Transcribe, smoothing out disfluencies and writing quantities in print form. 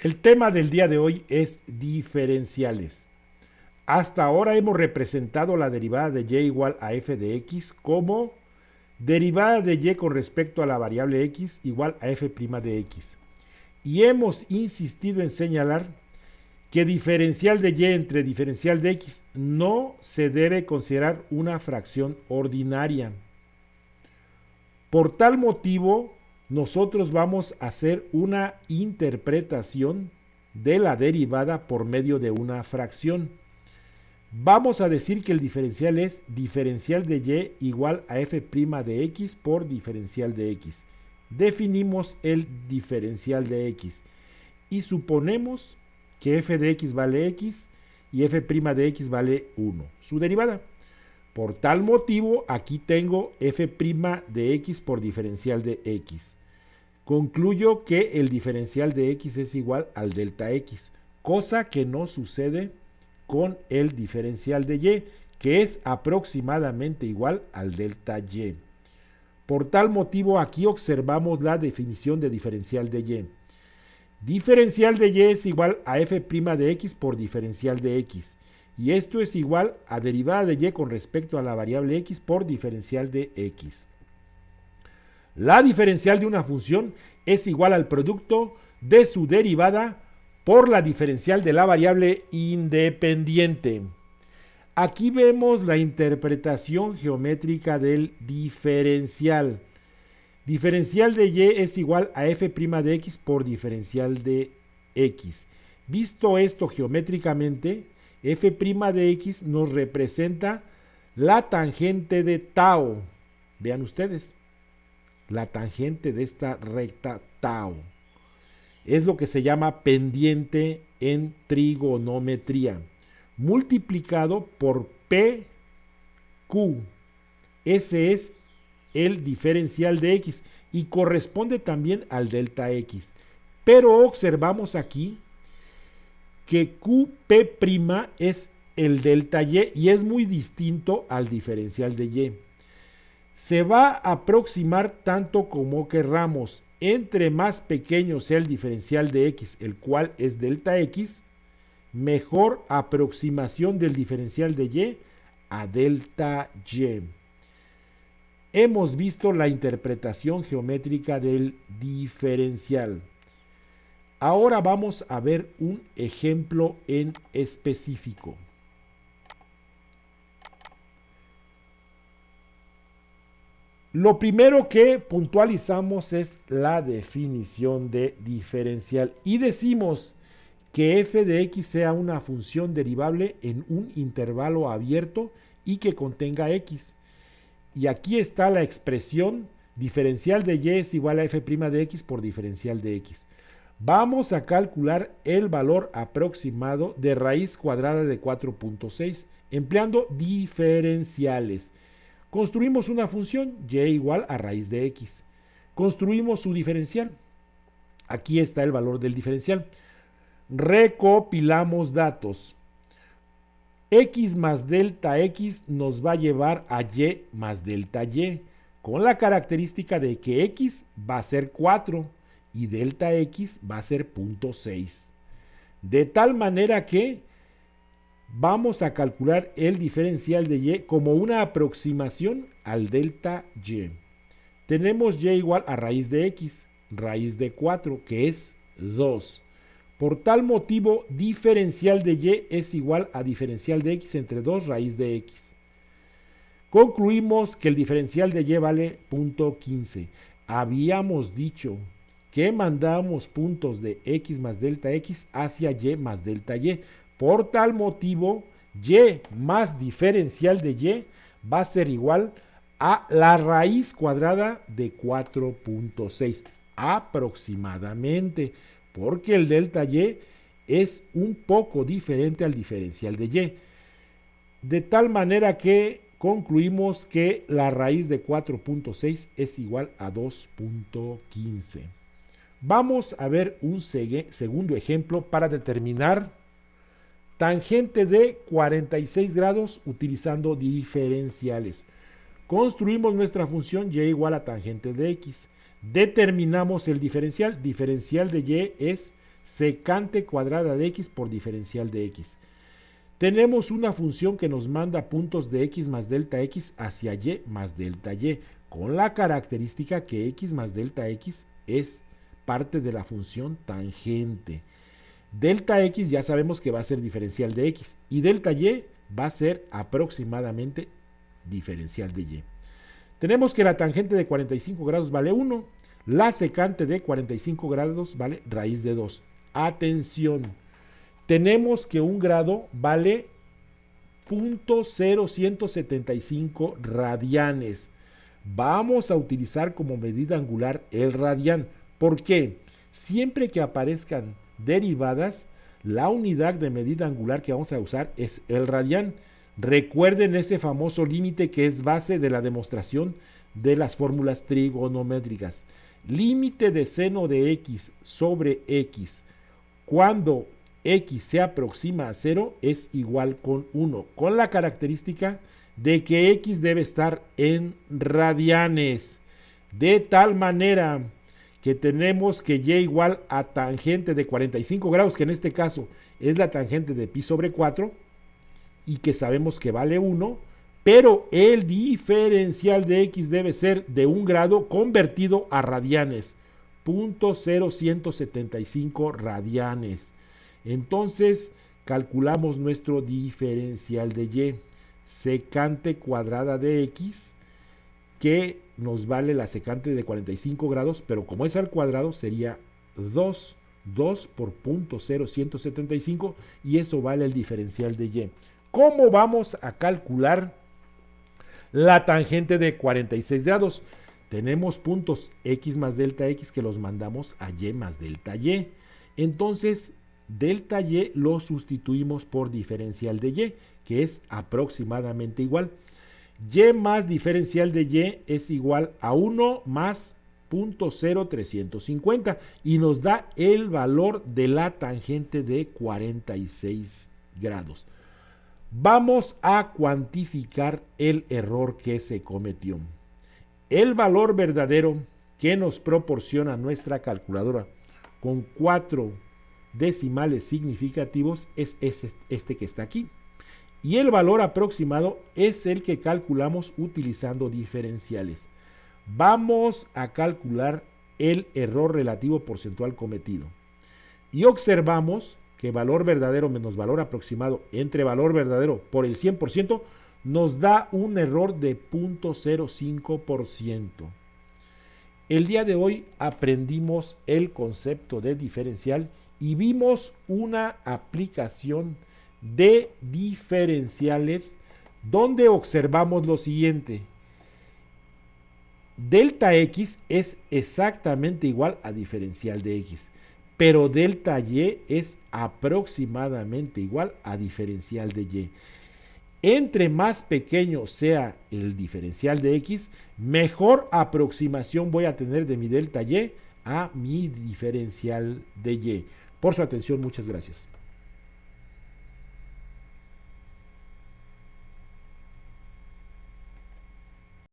El tema del día de hoy es diferenciales. Hasta ahora hemos representado la derivada de y igual a f de x como derivada de y con respecto a la variable x igual a f' de x. Y hemos insistido en señalar que diferencial de y entre diferencial de x no se debe considerar una fracción ordinaria. Por tal motivo, nosotros vamos a hacer una interpretación de la derivada por medio de una fracción. Vamos a decir que el diferencial es diferencial de y igual a f' de x por diferencial de x. Definimos el diferencial de x y suponemos que f de x vale x y f' de x vale 1, su derivada. Por tal motivo, aquí tengo f' de x por diferencial de x. Concluyo que el diferencial de x es igual al delta x, cosa que no sucede con el diferencial de y, que es aproximadamente igual al delta y. Por tal motivo, aquí observamos la definición de diferencial de y. Diferencial de y es igual a f' de x por diferencial de x. Y esto es igual a derivada de y con respecto a la variable x por diferencial de x. La diferencial de una función es igual al producto de su derivada por la diferencial de la variable independiente. Aquí vemos la interpretación geométrica del diferencial. Diferencial de y es igual a f' de x por diferencial de x. Visto esto geométricamente, f' de x nos representa la tangente de tau. Vean ustedes, la tangente de esta recta tau. Es lo que se llama pendiente en trigonometría, multiplicado por PQ. Ese es el diferencial de x y corresponde también al delta x. Pero observamos aquí que QP' es el delta y es muy distinto al diferencial de y. Se va a aproximar tanto como querramos. Entre más pequeño sea el diferencial de x, el cual es delta x, mejor aproximación del diferencial de y a delta y. Hemos visto la interpretación geométrica del diferencial. Ahora vamos a ver un ejemplo en específico. Lo primero que puntualizamos es la definición de diferencial y decimos que f de x sea una función derivable en un intervalo abierto y que contenga x. Y aquí está la expresión diferencial de y es igual a f' de x por diferencial de x. Vamos a calcular el valor aproximado de raíz cuadrada de 4.6 empleando diferenciales. Construimos una función y igual a raíz de x. Construimos su diferencial. Aquí está el valor del diferencial. Recopilamos datos. X más delta x nos va a llevar a y más delta y, con la característica de que x va a ser 4 y delta x va a ser 0.6. De tal manera que vamos a calcular el diferencial de y como una aproximación al delta y. Tenemos y igual a raíz de x, raíz de 4, que es 2. Por tal motivo, diferencial de y es igual a diferencial de x entre 2 raíz de x. Concluimos que el diferencial de y vale 0.15. Habíamos dicho que mandamos puntos de x más delta x hacia y más delta y. Por tal motivo, y más diferencial de y va a ser igual a la raíz cuadrada de 4.6 aproximadamente, porque el delta y es un poco diferente al diferencial de y. De tal manera que concluimos que la raíz de 4.6 es igual a 2.15. Vamos a ver un segundo ejemplo para determinar tangente de 46 grados utilizando diferenciales. Construimos nuestra función y igual a tangente de x. Determinamos el diferencial. Diferencial de y es secante cuadrada de x por diferencial de x. Tenemos una función que nos manda puntos de x más delta x hacia y más delta y, con la característica que x más delta x es parte de la función tangente. Delta x ya sabemos que va a ser diferencial de x y delta y va a ser aproximadamente diferencial de y. Tenemos que la tangente de 45 grados vale 1, la secante de 45 grados vale raíz de 2. Atención, tenemos que un grado vale 0.0175 radianes. Vamos a utilizar como medida angular el radián. ¿Por qué? Siempre que aparezcan derivadas, la unidad de medida angular que vamos a usar es el radián. Recuerden ese famoso límite que es base de la demostración de las fórmulas trigonométricas. Límite de seno de x sobre x cuando x se aproxima a 0 es igual con 1, con la característica de que x debe estar en radianes, de tal manera que tenemos que y igual a tangente de 45 grados, que en este caso es la tangente de pi sobre 4, y que sabemos que vale 1, pero el diferencial de x debe ser de 1 grado convertido a radianes, 0.0175 radianes. Entonces calculamos nuestro diferencial de y, secante cuadrada de x, que nos vale la secante de 45 grados, pero como es al cuadrado sería 2 por 0.0175 y eso vale el diferencial de y. ¿Cómo vamos a calcular la tangente de 46 grados? Tenemos puntos x más delta x que los mandamos a y más delta y. Entonces, delta y lo sustituimos por diferencial de y, que es aproximadamente igual. Y más diferencial de y es igual a 1 más 0.0350 y nos da el valor de la tangente de 46 grados. Vamos a cuantificar el error que se cometió. El valor verdadero que nos proporciona nuestra calculadora con 4 decimales significativos es este que está aquí. Y el valor aproximado es el que calculamos utilizando diferenciales. Vamos a calcular el error relativo porcentual cometido. Y observamos que valor verdadero menos valor aproximado entre valor verdadero por el 100% nos da un error de 0.05%. El día de hoy aprendimos el concepto de diferencial y vimos una aplicación de diferenciales donde observamos lo siguiente. Delta x es exactamente igual a diferencial de x, pero delta y es aproximadamente igual a diferencial de y. Entre más pequeño sea el diferencial de x, mejor aproximación voy a tener de mi delta y a mi diferencial de y. Por su atención, muchas gracias.